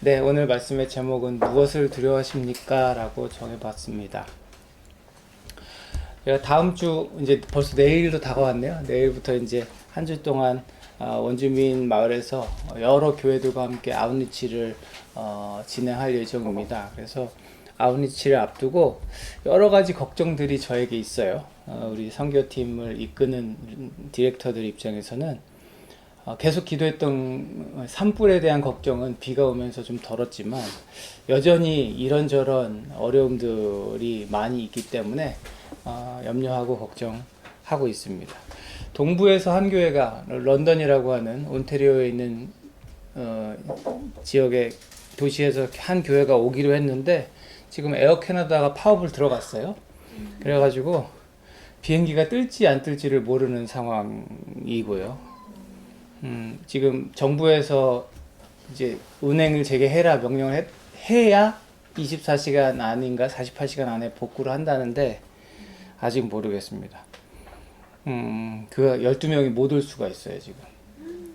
네, 오늘 말씀의 제목은 무엇을 두려워하십니까? 라고 정해봤습니다. 다음 주, 이제 벌써 내일도 다가왔네요. 내일부터 이제 한 주 동안 원주민 마을에서 여러 교회들과 함께 아웃리치를 진행할 예정입니다. 그래서 아웃리치를 앞두고 여러 가지 걱정들이 저에게 있어요. 우리 선교팀을 이끄는 디렉터들 입장에서는 계속 기도했던 산불에 대한 걱정은 비가 오면서 좀 덜었지만 여전히 이런저런 어려움들이 많이 있기 때문에 염려하고 걱정하고 있습니다. 동부에서 한 교회가 런던이라고 하는 온타리오에 있는 지역의 도시에서 한 교회가 오기로 했는데 지금 에어 캐나다가 파업을 들어갔어요. 그래가지고 비행기가 뜰지 안 뜰지를 모르는 상황이고요. 지금 정부에서 이제 운행을 재개해라 명령을 해야 24시간 아닌가 48시간 안에 복구를 한다는데 아직 모르겠습니다. 그 12명이 못 올 수가 있어요, 지금.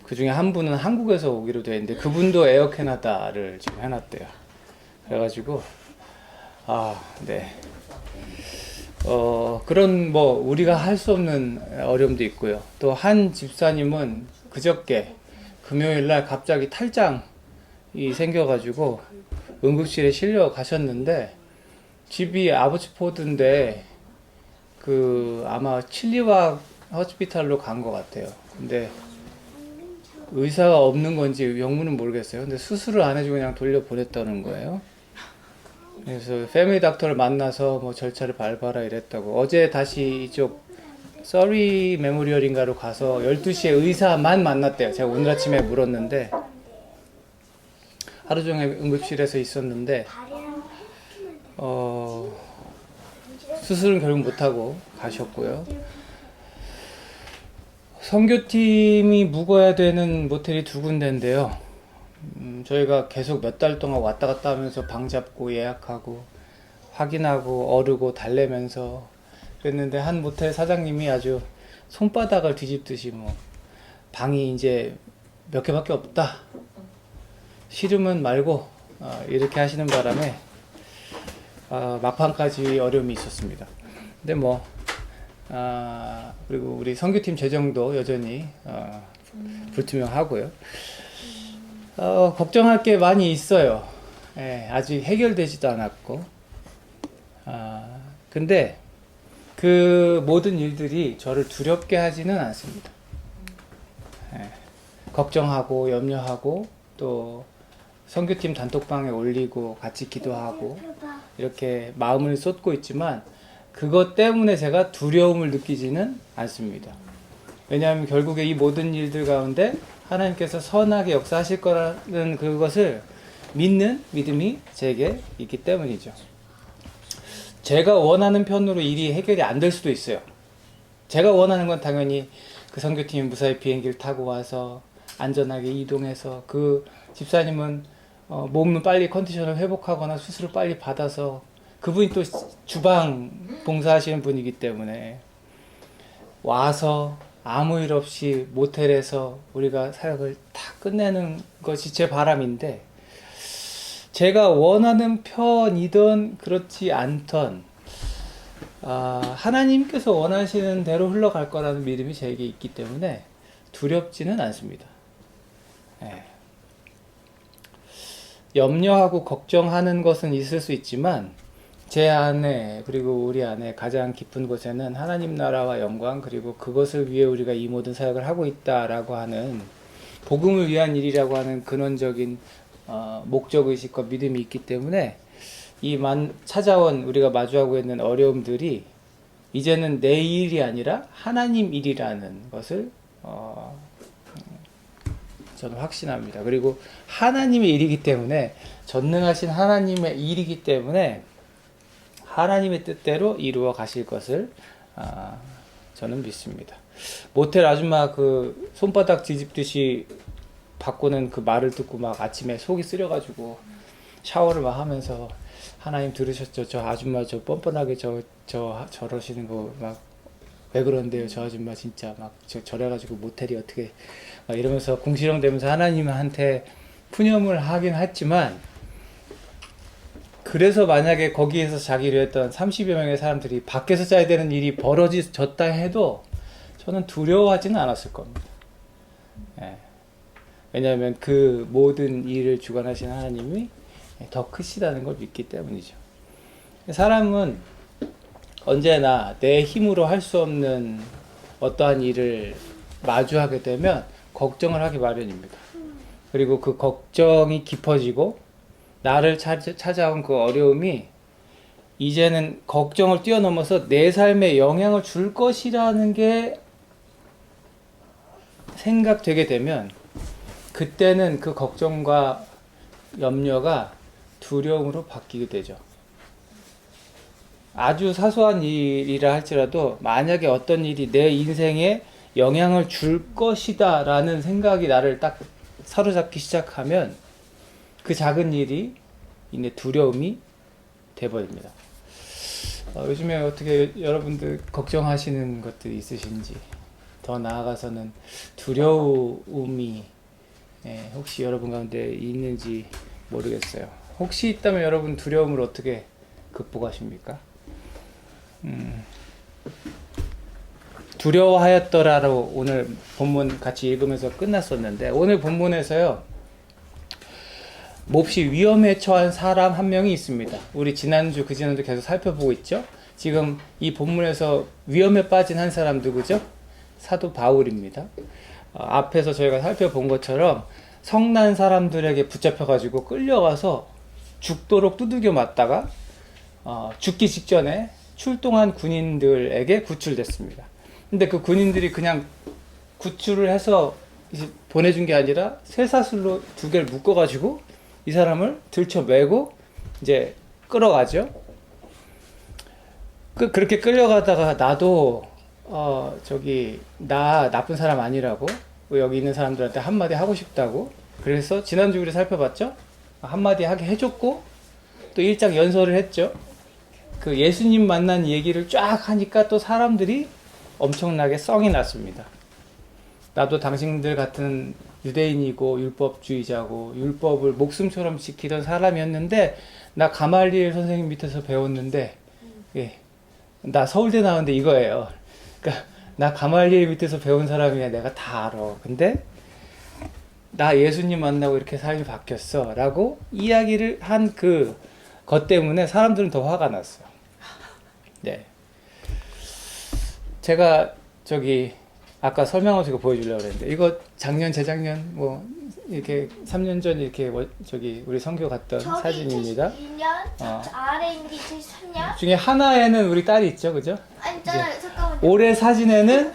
그 중에 한 분은 한국에서 오기로 되어 있는데 그분도 에어 캐나다를 지금 해놨대요. 그래가지고, 네. 그런 우리가 할 수 없는 어려움도 있고요. 또 한 집사님은 그저께 금요일날 갑자기 탈장이 생겨가지고 응급실에 실려 가셨는데 집이 아버츠포드인데 아마 칠리와 호스피탈로 간 것 같아요. 근데 의사가 없는 건지 영문은 모르겠어요. 근데 수술을 안 해주고 그냥 돌려보냈다는 거예요. 그래서 패밀리 닥터를 만나서 절차를 밟아라 이랬다고. 어제 다시 이쪽 서리 메모리얼인가로 가서 12시에 의사만 만났대요. 제가 오늘 아침에 물었는데 하루 종일 응급실에서 있었는데 수술은 결국 못하고 가셨고요. 선교팀이 묵어야 되는 모텔이 두 군데인데요. 저희가 계속 몇 달 동안 왔다 갔다 하면서 방 잡고 예약하고 확인하고 어르고 달래면서 그랬는데 한 모텔 사장님이 아주 손바닥을 뒤집듯이 방이 이제 몇 개밖에 없다. 싫으면 말고 이렇게 하시는 바람에 막판까지 어려움이 있었습니다. 근데 그리고 우리 선교팀 재정도 여전히 불투명하고요. 걱정할 게 많이 있어요. 아직 해결되지도 않았고. 근데 그 모든 일들이 저를 두렵게 하지는 않습니다. 걱정하고 염려하고 또 선교팀 단톡방에 올리고 같이 기도하고 이렇게 마음을 쏟고 있지만 그것 때문에 제가 두려움을 느끼지는 않습니다. 왜냐하면 결국에 이 모든 일들 가운데 하나님께서 선하게 역사하실 거라는 그것을 믿는 믿음이 제게 있기 때문이죠. 제가 원하는 편으로 일이 해결이 안 될 수도 있어요. 제가 원하는 건 당연히 그 선교팀이 무사히 비행기를 타고 와서 안전하게 이동해서 그 집사님은 몸을 빨리 컨디션을 회복하거나 수술을 빨리 받아서 그분이 또 주방 봉사하시는 분이기 때문에 와서 아무 일 없이 모텔에서 우리가 사역을 다 끝내는 것이 제 바람인데 제가 원하는 편이든 그렇지 않던 하나님께서 원하시는 대로 흘러갈 거라는 믿음이 제게 있기 때문에 두렵지는 않습니다. 염려하고 걱정하는 것은 있을 수 있지만 제 안에 그리고 우리 안에 가장 깊은 곳에는 하나님 나라와 영광 그리고 그것을 위해 우리가 이 모든 사역을 하고 있다라고 하는 복음을 위한 일이라고 하는 근원적인 목적의식과 믿음이 있기 때문에 찾아온 우리가 마주하고 있는 어려움들이 이제는 내 일이 아니라 하나님 일이라는 것을 저는 확신합니다. 그리고 하나님의 일이기 때문에 전능하신 하나님의 일이기 때문에 하나님의 뜻대로 이루어 가실 것을 저는 믿습니다. 모텔 아줌마 그 손바닥 뒤집듯이 바꾸는 그 말을 듣고 막 아침에 속이 쓰려가지고 샤워를 막 하면서 하나님 들으셨죠? 저 아줌마 저 뻔뻔하게 저러시는 거 막 왜 그런데요? 저 아줌마 진짜 막 저래가지고 모텔이 어떻게 막 이러면서 궁시렁대면서 하나님한테 푸념을 하긴 했지만, 그래서 만약에 거기에서 자기를 했던 30여 명의 사람들이 밖에서 짜야 되는 일이 벌어졌다 해도 저는 두려워하지는 않았을 겁니다. 예. 왜냐하면 그 모든 일을 주관하신 하나님이 더 크시다는 걸 믿기 때문이죠. 사람은 언제나 내 힘으로 할 수 없는 어떠한 일을 마주하게 되면 걱정을 하기 마련입니다. 그리고 그 걱정이 깊어지고 나를 찾아온 그 어려움이 이제는 걱정을 뛰어넘어서 내 삶에 영향을 줄 것이라는 게 생각되게 되면 그때는 그 걱정과 염려가 두려움으로 바뀌게 되죠. 아주 사소한 일이라 할지라도 만약에 어떤 일이 내 인생에 영향을 줄 것이다 라는 생각이 나를 딱 사로잡기 시작하면 그 작은 일이 이제 두려움이 돼버립니다. 요즘에 어떻게 여러분들 걱정하시는 것들이 있으신지, 더 나아가서는 두려움이 혹시 여러분 가운데 있는지 모르겠어요. 혹시 있다면 여러분 두려움을 어떻게 극복하십니까? 두려워하였더라로 오늘 본문 같이 읽으면서 끝났었는데, 오늘 본문에서요 몹시 위험에 처한 사람 한 명이 있습니다. 우리 지난주 그 지난주 계속 살펴보고 있죠. 지금 이 본문에서 위험에 빠진 한 사람 누구죠? 사도 바울입니다. 앞에서 저희가 살펴본 것처럼 성난 사람들에게 붙잡혀가지고 끌려가서 죽도록 두들겨 맞다가 죽기 직전에 출동한 군인들에게 구출됐습니다. 근데 그 군인들이 그냥 구출을 해서 이제 보내준 게 아니라 쇠사슬로 두 개를 묶어가지고 이 사람을 들쳐매고 이제 끌어가죠. 그렇게 끌려가다가 나도 나 나쁜 사람 아니라고 여기 있는 사람들한테 한마디 하고 싶다고, 그래서 지난주 우리 살펴봤죠. 한마디 하게 해줬고 또 일장 연설을 했죠. 그 예수님 만난 얘기를 쫙 하니까 또 사람들이 엄청나게 썽이 났습니다. 나도 당신들 같은 유대인이고 율법주의자고 율법을 목숨처럼 지키던 사람이었는데, 나 가말리엘 선생님 밑에서 배웠는데, 나 서울대 나왔는데 이거예요. 그러니까 나 가말리엘 밑에서 배운 사람이야. 내가 다 알아. 근데 나 예수님 만나고 이렇게 삶이 바뀌었어 라고 이야기를 한 그 것 때문에 사람들은 더 화가 났어요. 네. 제가 아까 설명하고 제가 보여주려고 그랬는데, 이거 작년, 재작년, 이렇게 3년 전 이렇게 우리 선교 갔던 사진입니다. 2022년, 아래 있는 게 2023년. 중에 하나에는 우리 딸이 있죠, 그죠? 아니, 잠깐만요. 올해 사진에는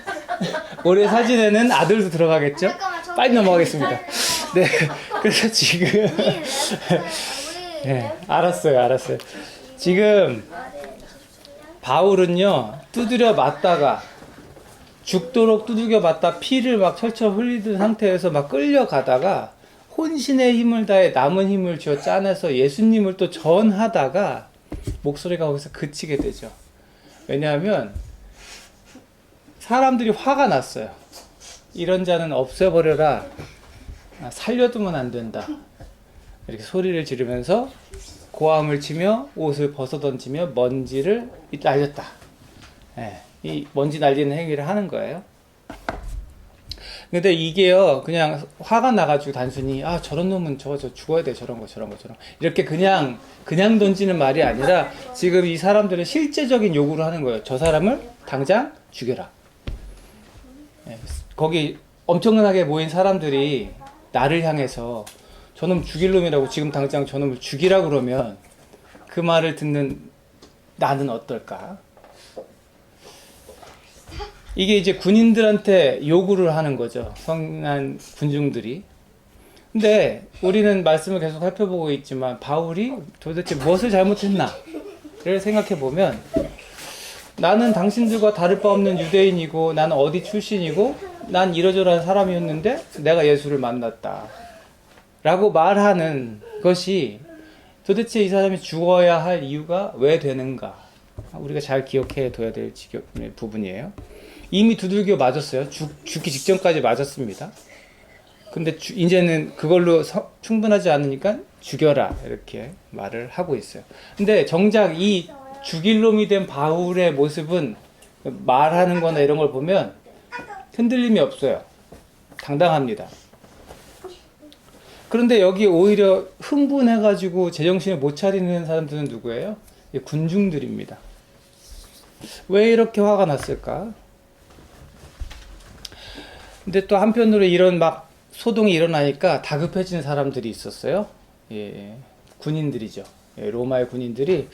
아들도 들어가겠죠? 잠깐만, 빨리 넘어가겠습니다. 네, 그래서 지금 우리 네, 알았어요. 지금 바울은요 두드려 맞다가 죽도록 두들겨 맞다 피를 막 철철 흘리던 상태에서 막 끌려가다가 혼신의 힘을 다해 남은 힘을 쥐어 짜내서 예수님을 또 전하다가 목소리가 거기서 그치게 되죠. 왜냐하면 사람들이 화가 났어요. 이런 자는 없애버려라, 살려두면 안 된다, 이렇게 소리를 지르면서 고함을 치며 옷을 벗어던지며 먼지를 날렸다. 이 먼지 날리는 행위를 하는 거예요. 근데 이게요 그냥 화가 나가지고 단순히 저런 놈은 저 죽어야 돼, 저런 거 이렇게 그냥 던지는 말이 아니라 지금 이 사람들은 실제적인 요구를 하는 거예요. 저 사람을 당장 죽여라. 거기 엄청나게 모인 사람들이 나를 향해서 저놈 죽일 놈이라고 지금 당장 저놈을 죽이라 그러면 그 말을 듣는 나는 어떨까? 이게 이제 군인들한테 요구를 하는 거죠. 성난 군중들이. 근데 우리는 말씀을 계속 살펴보고 있지만 바울이 도대체 무엇을 잘못했나를 생각해 보면, 나는 당신들과 다를 바 없는 유대인이고 나는 어디 출신이고 난 이러저러한 사람이었는데 내가 예수를 만났다 라고 말하는 것이 도대체 이 사람이 죽어야 할 이유가 왜 되는가, 우리가 잘 기억해 둬야 될 부분이에요. 이미 두들겨 맞았어요. 죽기 직전까지 맞았습니다. 근데 이제는 그걸로 충분하지 않으니까 죽여라 이렇게 말을 하고 있어요. 근데 정작 이 죽일 놈이 된 바울의 모습은 말하는 거나 이런 걸 보면 흔들림이 없어요. 당당합니다. 그런데 여기 오히려 흥분해가지고 제정신을 못 차리는 사람들은 누구예요? 군중들입니다. 왜 이렇게 화가 났을까? 근데 또 한편으로 이런 막 소동이 일어나니까 다급해지는 사람들이 있었어요. 예, 군인들이죠. 예, 로마의 군인들이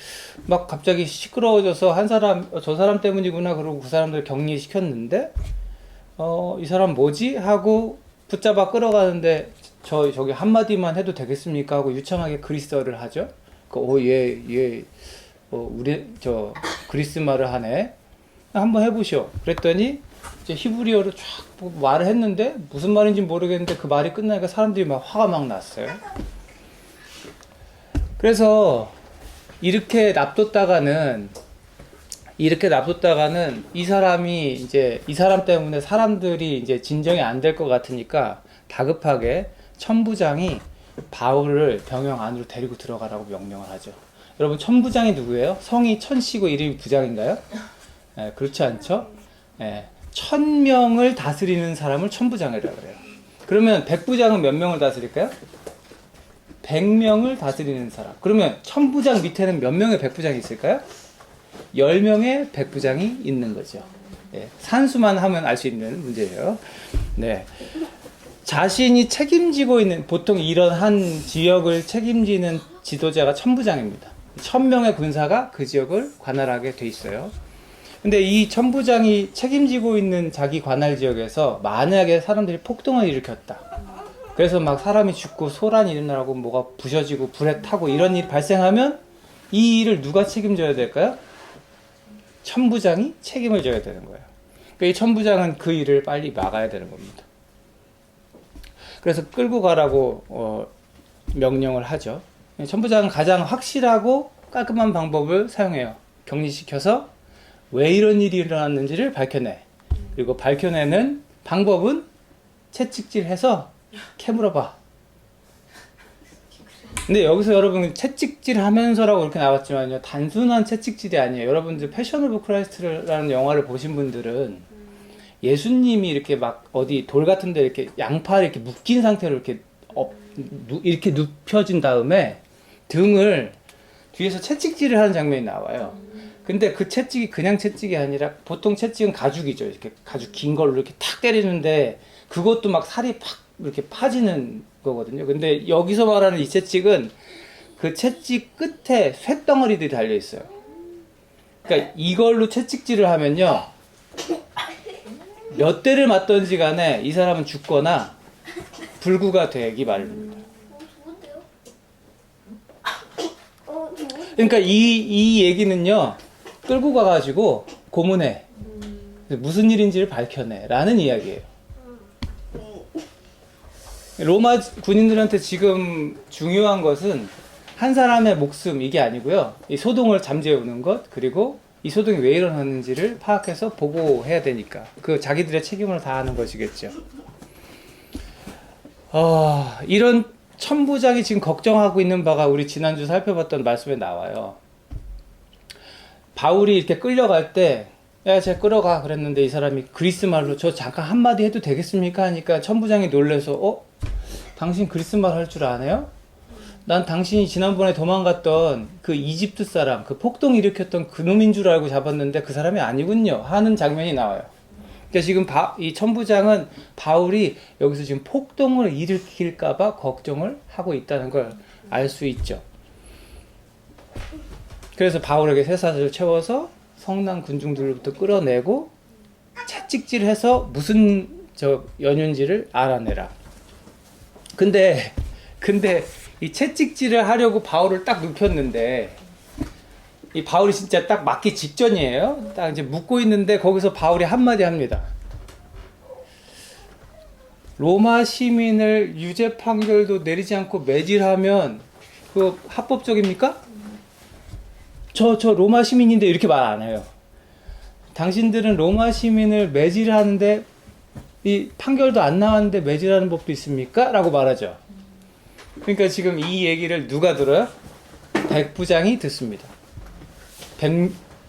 막 갑자기 시끄러워져서 한 사람, 저 사람 때문이구나 그러고 그 사람들 격리시켰는데 이 사람 뭐지? 하고 붙잡아 끌어가는데 저기 한마디만 해도 되겠습니까? 하고 유창하게 그리스어를 하죠. 우리 그리스 말을 하네. 한번 해보시오. 그랬더니 이제 히브리어로 쫙 말을 했는데 무슨 말인지 모르겠는데 그 말이 끝나니까 사람들이 막 화가 막 났어요. 그래서 이렇게 놔뒀다가는 이 사람이 이제 이 사람 때문에 사람들이 이제 진정이 안 될 것 같으니까 다급하게 천부장이 바울을 병영 안으로 데리고 들어가라고 명령을 하죠. 여러분 천부장이 누구예요? 성이 천씨고 이름이 부장인가요? 네, 그렇지 않죠? 네, 1000명을 다스리는 사람을 천부장이라고 그래요. 그러면 백부장은 몇 명을 다스릴까요? 100명을 다스리는 사람. 그러면 천부장 밑에는 몇 명의 백부장이 있을까요? 10명의 백부장이 있는 거죠. 네, 산수만 하면 알 수 있는 문제예요. 네. 자신이 책임지고 있는, 보통 이런 한 지역을 책임지는 지도자가 천부장입니다. 1000명의 군사가 그 지역을 관할하게 돼 있어요. 근데 이 천부장이 책임지고 있는 자기 관할 지역에서 만약에 사람들이 폭동을 일으켰다. 그래서 막 사람이 죽고 소란이 일어나고 뭐가 부셔지고 불에 타고 이런 일이 발생하면 이 일을 누가 책임져야 될까요? 천부장이 책임을 져야 되는 거예요. 그러니까 이 천부장은 그 일을 빨리 막아야 되는 겁니다. 그래서 끌고 가라고 명령을 하죠. 천부장은 가장 확실하고 깔끔한 방법을 사용해요. 격리시켜서 왜 이런 일이 일어났는지를 밝혀내. 그리고 밝혀내는 방법은 채찍질해서 캐물어봐. 근데 여기서 여러분 채찍질 하면서라고 이렇게 나왔지만요, 단순한 채찍질이 아니에요. 여러분들 패션 오브 크라이스트라는 영화를 보신 분들은 예수님이 이렇게 막 어디 돌 같은 데 이렇게 양팔을 이렇게 묶인 상태로 이렇게 눕혀진 다음에 등을 뒤에서 채찍질을 하는 장면이 나와요. 근데 그 채찍이 그냥 채찍이 아니라 보통 채찍은 가죽이죠. 이렇게 가죽 긴 걸로 이렇게 탁 때리는데 그것도 막 살이 팍 이렇게 파지는 거거든요. 근데 여기서 말하는 이 채찍은 그 채찍 끝에 쇳덩어리들이 달려 있어요. 그러니까 이걸로 채찍질을 하면요, 몇 대를 맞던지 간에 이 사람은 죽거나 불구가 되기 마련입니다. 그러니까 이 얘기는요, 끌고 가가지고 고문해. 무슨 일인지를 밝혀내. 라는 이야기예요. 로마 군인들한테 지금 중요한 것은 한 사람의 목숨, 이게 아니고요. 이 소동을 잠재우는 것, 그리고 이 소동이 왜 일어났는지를 파악해서 보고해야 되니까. 그 자기들의 책임을 다하는 것이겠죠. 이런 천부장이 지금 걱정하고 있는 바가 우리 지난주 살펴봤던 말씀에 나와요. 바울이 이렇게 끌려갈 때, 야, 쟤 끌어가. 그랬는데 이 사람이 그리스 말로 저 잠깐 한마디 해도 되겠습니까? 하니까 천부장이 놀래서, 당신 그리스 말 할 줄 아네요? 난 당신이 지난번에 도망갔던 그 이집트 사람, 그 폭동 일으켰던 그 놈인 줄 알고 잡았는데 그 사람이 아니군요. 하는 장면이 나와요. 그러니까 지금 이 천부장은 바울이 여기서 지금 폭동을 일으킬까봐 걱정을 하고 있다는 걸 알 수 있죠. 그래서 바울에게 쇠사슬을 채워서 성난 군중들로부터 끌어내고 채찍질해서 무슨 연유인지를 알아내라. 근데 이 채찍질을 하려고 바울을 딱 눕혔는데, 이 바울이 진짜 딱 맞기 직전이에요. 딱 이제 묻고 있는데 거기서 바울이 한마디 합니다. 로마 시민을 유죄 판결도 내리지 않고 매질하면 그 합법적입니까? 저 로마 시민인데 이렇게 말 안 해요. 당신들은 로마 시민을 매질하는데 이 판결도 안 나왔는데 매질하는 법도 있습니까? 라고 말하죠. 그러니까 지금 이 얘기를 누가 들어요? 백부장이 듣습니다.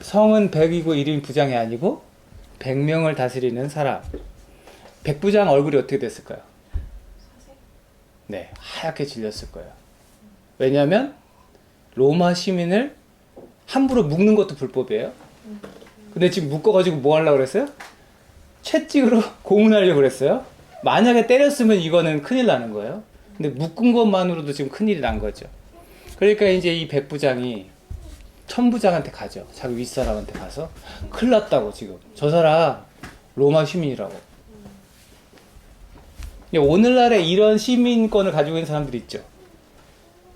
성은 100이고 이름이 부장이 아니고 100명을 다스리는 사람. 백부장 얼굴이 어떻게 됐을까요? 네, 하얗게 질렸을 거예요. 왜냐하면 로마 시민을 함부로 묶는 것도 불법이에요. 근데 지금 묶어가지고 뭐 하려고 그랬어요? 채찍으로 고문하려고 그랬어요. 만약에 때렸으면 이거는 큰일 나는 거예요. 근데 묶은 것만으로도 지금 큰일이 난 거죠. 그러니까 이제 이 백부장이 천부장한테 가죠. 자기 윗사람한테 가서 큰일 났다고 지금. 저 사람 로마 시민이라고. 오늘날에 이런 시민권을 가지고 있는 사람들이 있죠.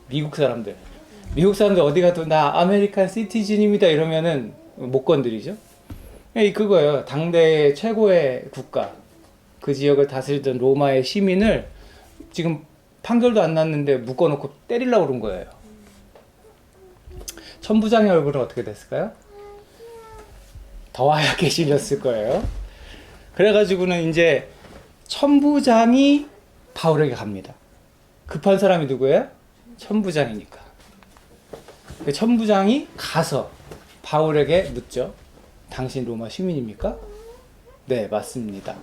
미국 사람들. 미국 사람들 어디 가도 나 아메리칸 시티즌입니다 이러면은 못 건드리죠. 그거예요. 당대의 최고의 국가. 그 지역을 다스리던 로마의 시민을 지금 판결도 안 났는데 묶어놓고 때리려고 그런 거예요. 천부장의 얼굴은 어떻게 됐을까요? 더 하얗게 질렸을 거예요. 그래가지고는 이제 천부장이 바울에게 갑니다. 급한 사람이 누구예요? 천부장이니까. 그 천부장이 가서 바울에게 묻죠. 당신 로마 시민입니까? 네, 맞습니다.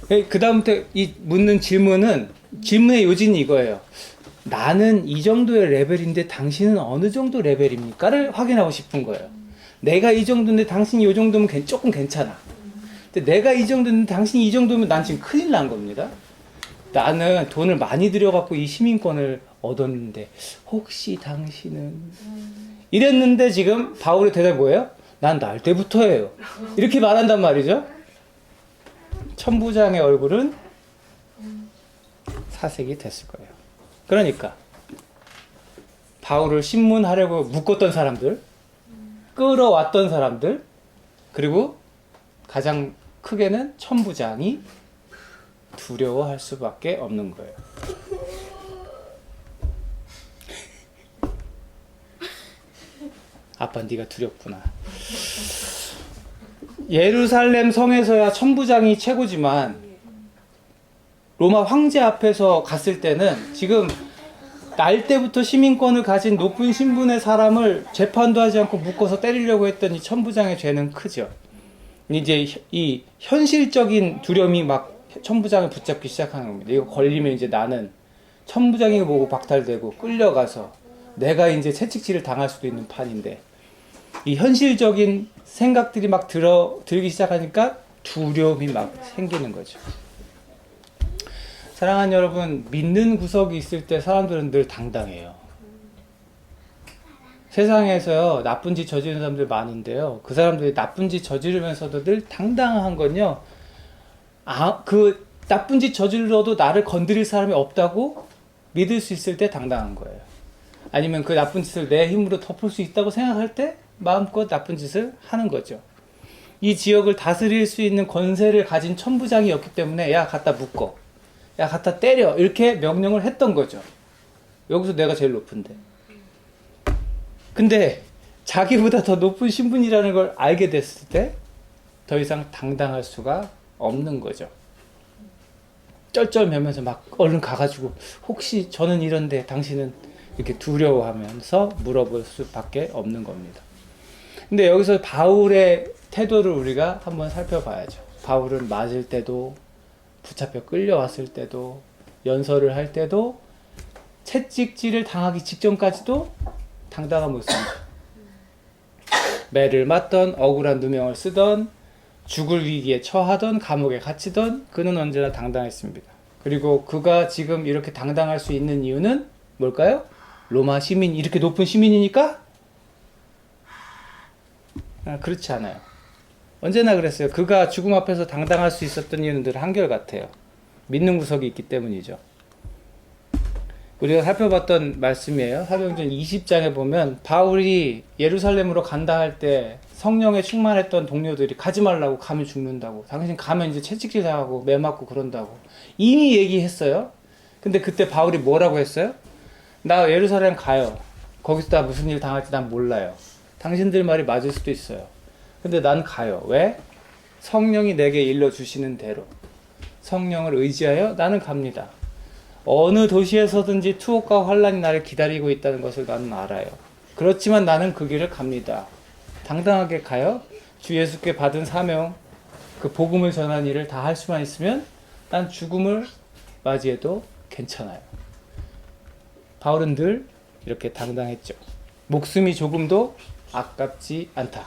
그 다음부터 이 묻는 질문의 요지는 이거예요. 나는 이 정도의 레벨인데 당신은 어느 정도 레벨입니까?를 확인하고 싶은 거예요. 내가 이 정도인데 당신이 이 정도면 조금 괜찮아. 근데 내가 이 정도인데 당신이 이 정도면 난 지금 큰일 난 겁니다. 나는 돈을 많이 들여갖고 이 시민권을 얻었는데 혹시 당신은 이랬는데 지금 바울의 대답이 뭐예요? 난 날 때부터예요. 이렇게 말한단 말이죠. 천부장의 얼굴은 사색이 됐을 거예요. 그러니까 바울을 신문하려고 묶었던 사람들, 끌어왔던 사람들, 그리고 가장 크게는 천부장이 두려워할 수밖에 없는 거예요. 아빠 네가 두렵구나. 예루살렘 성에서야 천부장이 최고지만 로마 황제 앞에서 갔을 때는 지금 날 때부터 시민권을 가진 높은 신분의 사람을 재판도 하지 않고 묶어서 때리려고 했던 이 천부장의 죄는 크죠. 이제 이 현실적인 두려움이 막 천부장을 붙잡기 시작하는 겁니다. 이거 걸리면 이제 나는 천부장이 보고 박탈되고 끌려가서 내가 이제 채찍질을 당할 수도 있는 판인데 이 현실적인 생각들이 막 들기 시작하니까 두려움이 막 생기는 거죠. 사랑하는 여러분, 믿는 구석이 있을 때 사람들은 늘 당당해요. 세상에서요, 나쁜 짓 저지르는 사람들 많은데요. 그 사람들이 나쁜 짓 저지르면서도 늘 당당한 건요. 그 나쁜 짓 저질러도 나를 건드릴 사람이 없다고 믿을 수 있을 때 당당한 거예요. 아니면 그 나쁜 짓을 내 힘으로 덮을 수 있다고 생각할 때 마음껏 나쁜 짓을 하는 거죠. 이 지역을 다스릴 수 있는 권세를 가진 천부장이었기 때문에 야 갖다 묶어, 야 갖다 때려 이렇게 명령을 했던 거죠. 여기서 내가 제일 높은데. 근데 자기보다 더 높은 신분이라는 걸 알게 됐을 때 더 이상 당당할 수가 없는 거죠. 쩔쩔매면서 막 얼른 가가지고 혹시 저는 이런데 당신은 이렇게 두려워하면서 물어볼 수밖에 없는 겁니다. 근데 여기서 바울의 태도를 우리가 한번 살펴봐야죠. 바울은 맞을 때도 붙잡혀 끌려왔을 때도 연설을 할 때도 채찍질을 당하기 직전까지도 당당한 모습입니다. 매를 맞던 억울한 누명을 쓰던 죽을 위기에 처하던 감옥에 갇히던 그는 언제나 당당했습니다. 그리고 그가 지금 이렇게 당당할 수 있는 이유는 뭘까요? 로마 시민, 이렇게 높은 시민이니까? 그렇지 않아요. 언제나 그랬어요. 그가 죽음 앞에서 당당할 수 있었던 이유는 늘 한결같아요. 믿는 구석이 있기 때문이죠. 우리가 살펴봤던 말씀이에요. 사도행전 20장에 보면 바울이 예루살렘으로 간다 할 때 성령에 충만했던 동료들이 가지 말라고, 가면 죽는다고, 당신 가면 이제 채찍질 당하고 매 맞고 그런다고 이미 얘기했어요. 근데 그때 바울이 뭐라고 했어요? 나 예루살렘 가요. 거기서 나 무슨 일 당할지 난 몰라요. 당신들 말이 맞을 수도 있어요. 근데 난 가요. 왜? 성령이 내게 일러주시는 대로 성령을 의지하여 나는 갑니다. 어느 도시에서든지 투옥과 환란이 나를 기다리고 있다는 것을 나는 알아요. 그렇지만 나는 그 길을 갑니다. 당당하게 가요. 주 예수께 받은 사명, 그 복음을 전하는 일을 다 할 수만 있으면 난 죽음을 맞이해도 괜찮아요. 바울은 늘 이렇게 당당했죠. 목숨이 조금도 아깝지 않다.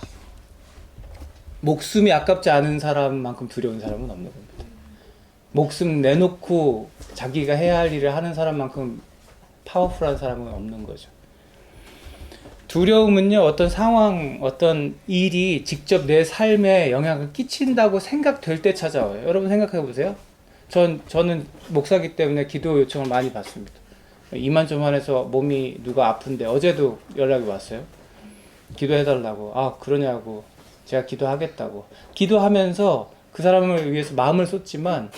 목숨이 아깝지 않은 사람만큼 두려운 사람은 없는 겁니다. 목숨 내놓고 자기가 해야 할 일을 하는 사람만큼 파워풀한 사람은 없는 거죠. 두려움은요, 어떤 상황, 어떤 일이 직접 내 삶에 영향을 끼친다고 생각될 때 찾아와요. 여러분 생각해 보세요. 저는 목사기 때문에 기도 요청을 많이 받습니다. 이만저만해서 몸이 누가 아픈데 어제도 연락이 왔어요. 기도해달라고. 아, 그러냐고. 제가 기도하겠다고. 기도하면서 그 사람을 위해서 마음을 쏟지만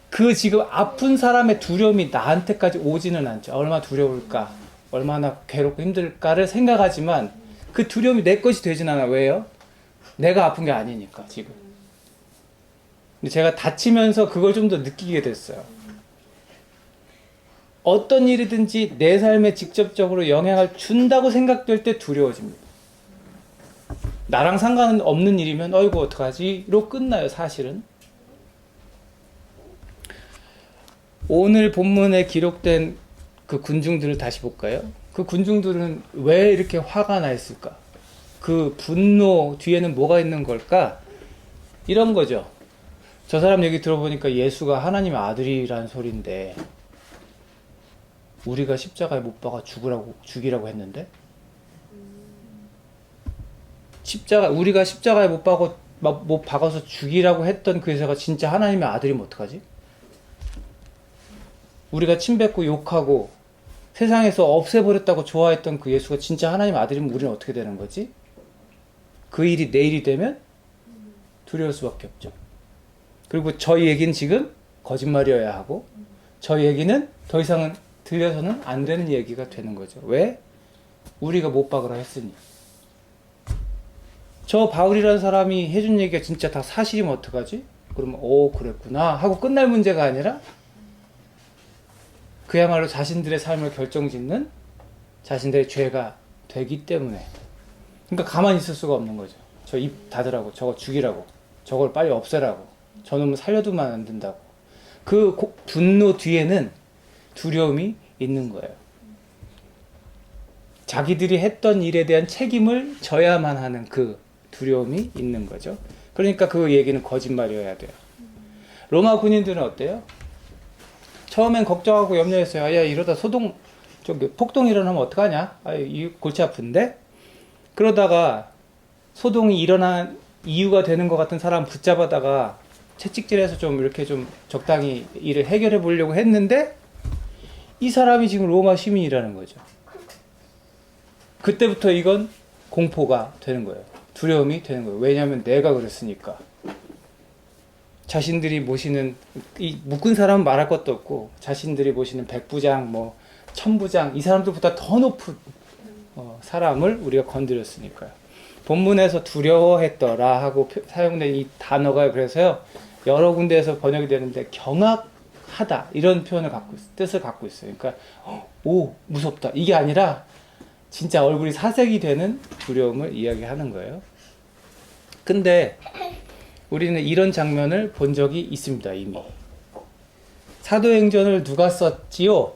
그 지금 아픈 사람의 두려움이 나한테까지 오지는 않죠. 얼마나 두려울까, 얼마나 괴롭고 힘들까를 생각하지만 그 두려움이 내 것이 되진 않아. 왜요? 내가 아픈 게 아니니까 지금. 근데 제가 다치면서 그걸 좀 더 느끼게 됐어요. 어떤 일이든지 내 삶에 직접적으로 영향을 준다고 생각될 때 두려워집니다. 나랑 상관없는 일이면 어이구 어떡하지로 끝나요. 사실은. 오늘 본문에 기록된 그 군중들을 다시 볼까요? 그 군중들은 왜 이렇게 화가 나 있을까? 그 분노 뒤에는 뭐가 있는 걸까? 이런 거죠. 저 사람 얘기 들어보니까 예수가 하나님의 아들이라는 소린데 우리가 십자가에 못 박아 죽이라고 했는데 우리가 십자가에 못 박아서 죽이라고 했던 그 예수가 진짜 하나님의 아들이면 어떡하지? 우리가 침뱉고 욕하고 세상에서 없애버렸다고 좋아했던 그 예수가 진짜 하나님의 아들이면 우리는 어떻게 되는 거지? 그 일이 내일이 되면 두려울 수밖에 없죠. 그리고 저희 얘기는 지금 거짓말이어야 하고 저희 얘기는 더 이상은 들려서는 안 되는 얘기가 되는 거죠. 왜? 우리가 못 박으라 했으니. 저 바울이라는 사람이 해준 얘기가 진짜 다 사실이면 어떡하지? 그러면 그랬구나 하고 끝날 문제가 아니라 그야말로 자신들의 삶을 결정짓는 자신들의 죄가 되기 때문에. 그러니까 가만히 있을 수가 없는 거죠. 저 입 닫으라고, 저거 죽이라고, 저걸 빨리 없애라고, 저놈을 살려두면 안 된다고. 그 분노 뒤에는 두려움이 있는 거예요. 자기들이 했던 일에 대한 책임을 져야만 하는 그 두려움이 있는 거죠. 그러니까 그 얘기는 거짓말이어야 돼요. 로마 군인들은 어때요? 처음엔 걱정하고 염려했어요. 야, 이러다 폭동 일어나면 어떡하냐? 이 골치 아픈데? 그러다가 소동이 일어난 이유가 되는 것 같은 사람 붙잡아다가 채찍질해서 이렇게 적당히 일을 해결해 보려고 했는데 이 사람이 지금 로마 시민이라는 거죠. 그때부터 이건 공포가 되는 거예요. 두려움이 되는 거예요. 왜냐하면 내가 그랬으니까. 자신들이 모시는 이 묶은 사람은 말할 것도 없고 자신들이 모시는 백부장, 천부장 이 사람들보다 더 높은 사람을 우리가 건드렸으니까요. 본문에서 두려워했더라 하고 사용된 이 단어가 그래서요 여러 군데에서 번역이 되는데 경악하다 이런 뜻을 갖고 있어요. 그러니까 오 무섭다 이게 아니라 진짜 얼굴이 사색이 되는 두려움을 이야기하는 거예요. 근데 우리는 이런 장면을 본 적이 있습니다. 이미. 사도행전을 누가 썼지요?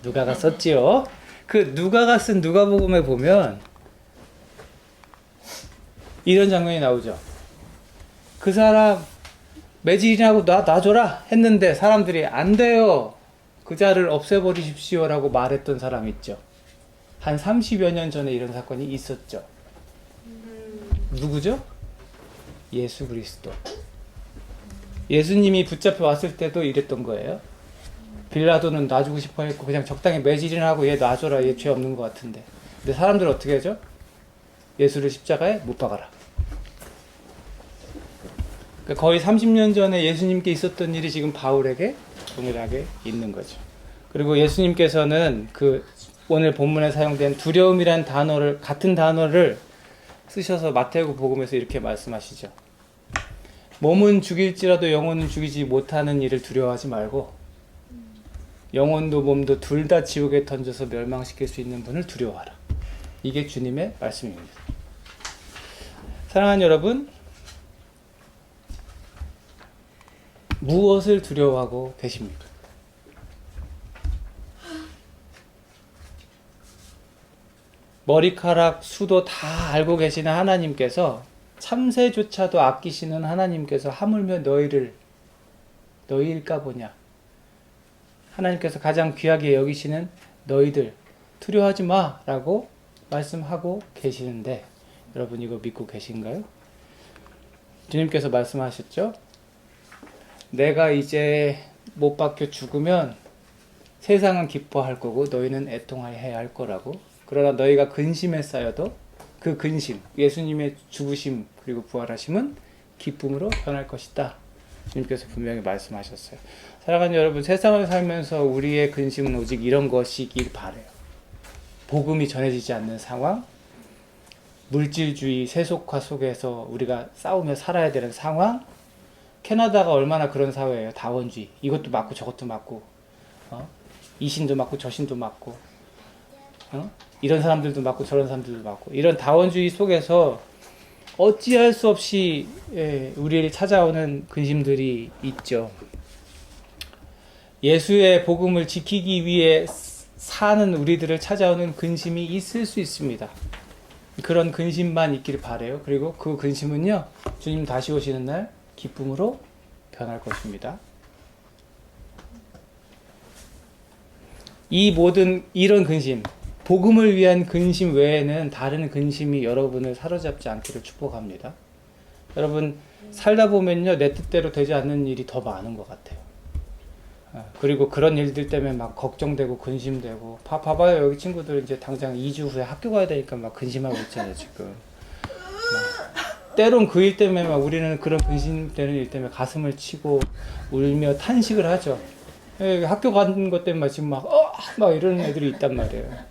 누가가 썼지요. 그 누가가 쓴 누가복음에 보면 이런 장면이 나오죠. 그 사람 매질이라고 놔줘라 했는데 사람들이 안 돼요. 그 자를 없애버리십시오라고 말했던 사람 있죠. 한 30여 년 전에 이런 사건이 있었죠. 누구죠? 예수 그리스도. 예수님이 붙잡혀 왔을 때도 이랬던 거예요. 빌라도는 놔주고 싶어 했고 그냥 적당히 매질이나 하고 얘 놔줘라 얘 죄 없는 것 같은데. 근데 사람들은 어떻게 하죠? 예수를 십자가에 못 박아라. 그러니까 거의 30년 전에 예수님께 있었던 일이 지금 바울에게 동일하게 있는 거죠. 그리고 예수님께서는 그 오늘 본문에 사용된 두려움이라는 같은 단어를 쓰셔서 마태복음 복음에서 이렇게 말씀하시죠. 몸은 죽일지라도 영혼은 죽이지 못하는 일을 두려워하지 말고 영혼도 몸도 둘 다 지옥에 던져서 멸망시킬 수 있는 분을 두려워하라. 이게 주님의 말씀입니다. 사랑하는 여러분, 무엇을 두려워하고 계십니까? 머리카락 수도 다 알고 계시는 하나님께서, 참새조차도 아끼시는 하나님께서 하물며 너희일까 보냐. 하나님께서 가장 귀하게 여기시는 너희들 두려워하지 마 라고 말씀하고 계시는데, 여러분 이거 믿고 계신가요? 주님께서 말씀하셨죠? 내가 이제 못 박혀 죽으면 세상은 기뻐할 거고 너희는 애통해야 할 거라고. 그러나 너희가 근심에 쌓여도 그 근심, 예수님의 죽으심 그리고 부활하심은 기쁨으로 변할 것이다. 주님께서 분명히 말씀하셨어요. 사랑하는 여러분, 세상을 살면서 우리의 근심은 오직 이런 것이길 바라요. 복음이 전해지지 않는 상황, 물질주의, 세속화 속에서 우리가 싸우며 살아야 되는 상황. 캐나다가 얼마나 그런 사회예요. 다원주의. 이것도 맞고 저것도 맞고, 이신도 맞고 저신도 맞고, 이런 사람들도 맞고 저런 사람들도 맞고, 이런 다원주의 속에서 어찌할 수 없이 우리를 찾아오는 근심들이 있죠. 예수의 복음을 지키기 위해 사는 우리들을 찾아오는 근심이 있을 수 있습니다. 그런 근심만 있기를 바라요. 그리고 그 근심은요, 주님 다시 오시는 날 기쁨으로 변할 것입니다. 이 모든 이런 근심, 복음을 위한 근심 외에는 다른 근심이 여러분을 사로잡지 않기를 축복합니다. 여러분, 살다 보면요, 내 뜻대로 되지 않는 일이 더 많은 것 같아요. 그리고 그런 일들 때문에 막 걱정되고 근심되고, 봐봐요, 여기 친구들 이제 당장 2주 후에 학교 가야 되니까 막 근심하고 있잖아요, 지금. 때론 그 일 때문에 막 우리는 그런 근심되는 일 때문에 가슴을 치고 울며 탄식을 하죠. 학교 가는 것 때문에 지금 막 이러는 애들이 있단 말이에요.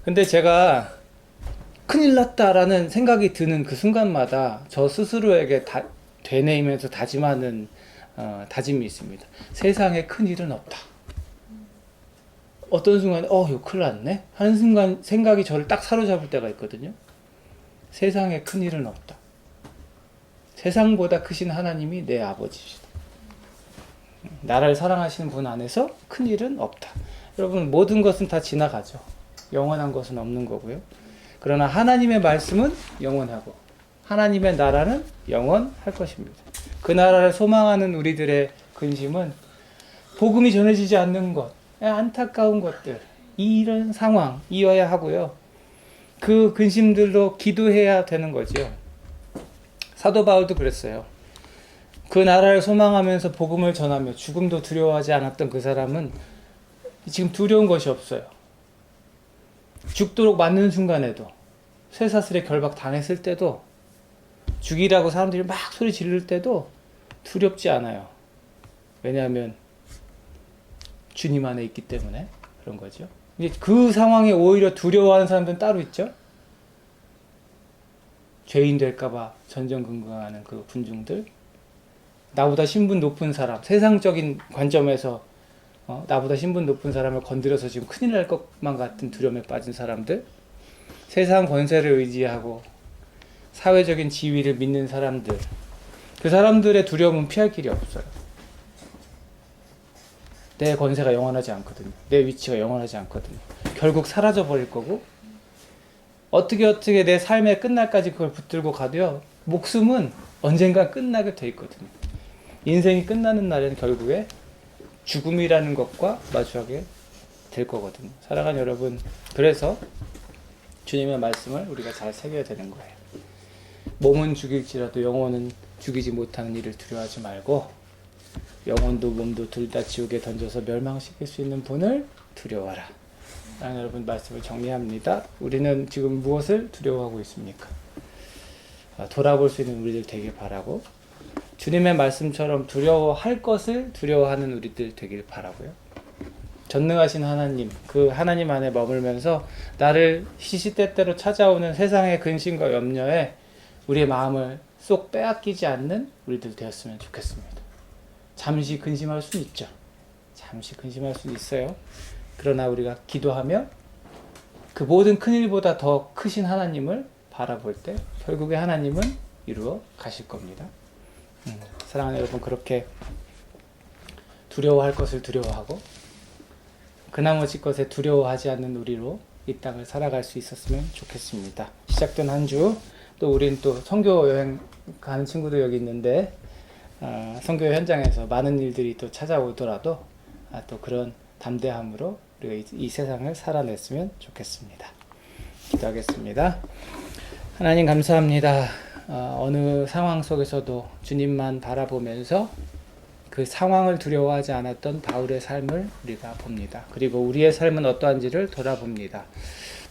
근데 제가 큰일 났다라는 생각이 드는 그 순간마다 저 스스로에게 되뇌이면서 다짐하는 다짐이 있습니다. 세상에 큰일은 없다. 어떤 순간에 이거 큰일 났네? 하는 순간 생각이 저를 딱 사로잡을 때가 있거든요. 세상에 큰일은 없다. 세상보다 크신 하나님이 내 아버지시다. 나를 사랑하시는 분 안에서 큰일은 없다. 여러분, 모든 것은 다 지나가죠. 영원한 것은 없는 거고요. 그러나 하나님의 말씀은 영원하고 하나님의 나라는 영원할 것입니다. 그 나라를 소망하는 우리들의 근심은 복음이 전해지지 않는 것, 안타까운 것들, 이런 상황이어야 하고요. 그 근심들로 기도해야 되는 거죠. 사도 바울도 그랬어요. 그 나라를 소망하면서 복음을 전하며 죽음도 두려워하지 않았던 그 사람은 지금 두려운 것이 없어요. 죽도록 맞는 순간에도, 쇠사슬에 결박 당했을 때도, 죽이라고 사람들이 막 소리 지를 때도 두렵지 않아요. 왜냐하면 주님 안에 있기 때문에 그런 거죠. 이제 그 상황에 오히려 두려워하는 사람들은 따로 있죠. 죄인 될까봐 전전긍긍하는 그 군중들, 나보다 신분 높은 사람, 세상적인 관점에서 나보다 신분 높은 사람을 건드려서 지금 큰일 날 것만 같은 두려움에 빠진 사람들, 세상 권세를 의지하고 사회적인 지위를 믿는 사람들, 그 사람들의 두려움은 피할 길이 없어요. 내 권세가 영원하지 않거든요. 내 위치가 영원하지 않거든요. 결국 사라져 버릴 거고, 어떻게 내 삶의 끝날까지 그걸 붙들고 가도요, 목숨은 언젠가 끝나게 돼 있거든요. 인생이 끝나는 날에는 결국에 죽음이라는 것과 마주하게 될 거거든요. 사랑하는 여러분, 그래서 주님의 말씀을 우리가 잘 새겨야 되는 거예요. 몸은 죽일지라도 영혼은 죽이지 못하는 일을 두려워하지 말고, 영혼도 몸도 둘 다 지옥에 던져서 멸망시킬 수 있는 분을 두려워하라. 여러분, 말씀을 정리합니다. 우리는 지금 무엇을 두려워하고 있습니까? 돌아볼 수 있는 우리들 되길 바라고, 주님의 말씀처럼 두려워할 것을 두려워하는 우리들 되길 바라고요. 전능하신 하나님, 그 하나님 안에 머물면서 나를 시시때때로 찾아오는 세상의 근심과 염려에 우리의 마음을 쏙 빼앗기지 않는 우리들 되었으면 좋겠습니다. 잠시 근심할 수는 있죠. 잠시 근심할 수는 있어요. 그러나 우리가 기도하며 그 모든 큰일보다 더 크신 하나님을 바라볼 때 결국에 하나님은 이루어 가실 겁니다. 사랑하는 여러분, 그렇게 두려워할 것을 두려워하고 그 나머지 것에 두려워하지 않는 우리로 이 땅을 살아갈 수 있었으면 좋겠습니다. 시작된 한 주, 또 우린 또 선교 여행 가는 친구도 여기 있는데 선교 현장에서 많은 일들이 또 찾아오더라도 또 그런 담대함으로 우리가 이 세상을 살아냈으면 좋겠습니다. 기도하겠습니다. 하나님 감사합니다. 어느 상황 속에서도 주님만 바라보면서 그 상황을 두려워하지 않았던 바울의 삶을 우리가 봅니다. 그리고 우리의 삶은 어떠한지를 돌아봅니다.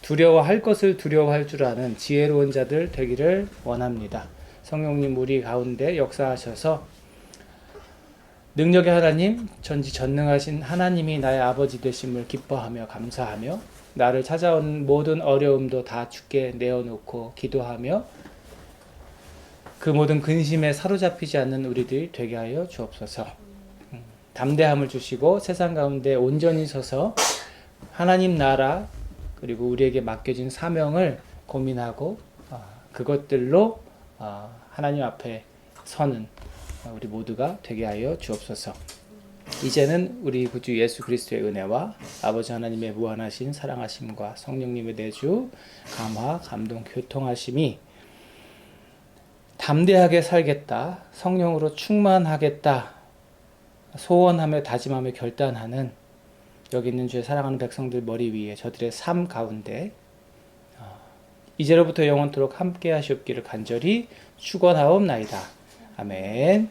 두려워할 것을 두려워할 줄 아는 지혜로운 자들 되기를 원합니다. 성령님 우리 가운데 역사하셔서 능력의 하나님, 전지전능하신 하나님이 나의 아버지 되심을 기뻐하며 감사하며 나를 찾아온 모든 어려움도 다 주께 내어놓고 기도하며 그 모든 근심에 사로잡히지 않는 우리들이 되게 하여 주옵소서. 담대함을 주시고 세상 가운데 온전히 서서 하나님 나라 그리고 우리에게 맡겨진 사명을 고민하고 그것들로 하나님 앞에 서는 우리 모두가 되게 하여 주옵소서. 이제는 우리 구주 예수 그리스도의 은혜와 아버지 하나님의 무한하신 사랑하심과 성령님의 내주 감화 감동 교통하심이 담대하게 살겠다, 성령으로 충만하겠다 소원하며 다짐하며 결단하는 여기 있는 주의 사랑하는 백성들 머리 위에 저들의 삶 가운데 이제로부터 영원토록 함께 하시옵기를 간절히 축원하옵나이다. 아멘.